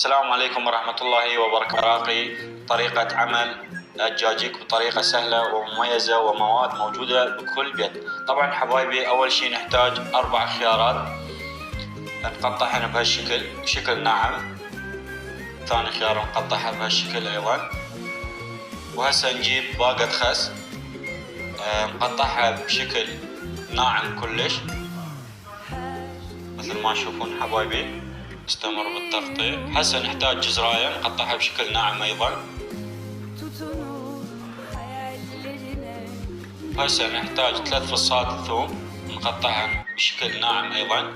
السلام عليكم ورحمة الله وبركاته. طريقة عمل الدجاجيك بطريقة سهلة ومميزة ومواد موجودة بكل بيت. طبعا حبايبي، أول شي نحتاج 4 خيارات نقطعهن بهالشكل بشكل ناعم. ثاني خيار نقطعها بهالشكل أيضا. وهسه نجيب باقة خس نقطعها بشكل ناعم كلش مثل ما تشوفون حبايبي. نستمر بالتقطيع. هسه نحتاج جزراية نقطعها بشكل ناعم أيضا. هسه نحتاج 3 فصات ثوم نقطعها بشكل ناعم أيضا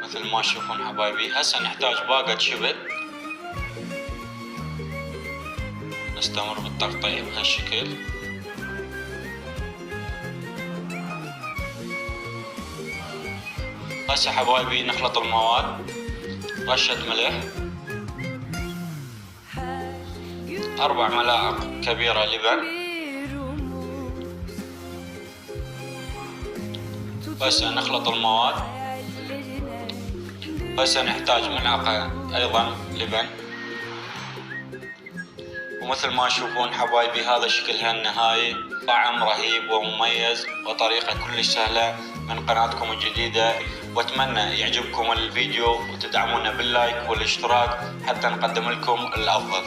مثل ما تشوفون حبايبي. هسه نحتاج باقة شبت. نستمر بالتقطيع بهالشكل. هسه حبايبي نخلط المواد. رشة ملح، 4 ملاعق كبيرة لبن. هسه نخلط المواد. هسه نحتاج ملعقة أيضا لبن. ومثل ما تشوفون حبايبي هذا شكلها النهائي. طعم رهيب ومميز وطريقة كلش سهلة من قناتكم الجديدة. واتمنى يعجبكم الفيديو وتدعمونا باللايك والاشتراك حتى نقدم لكم الأفضل.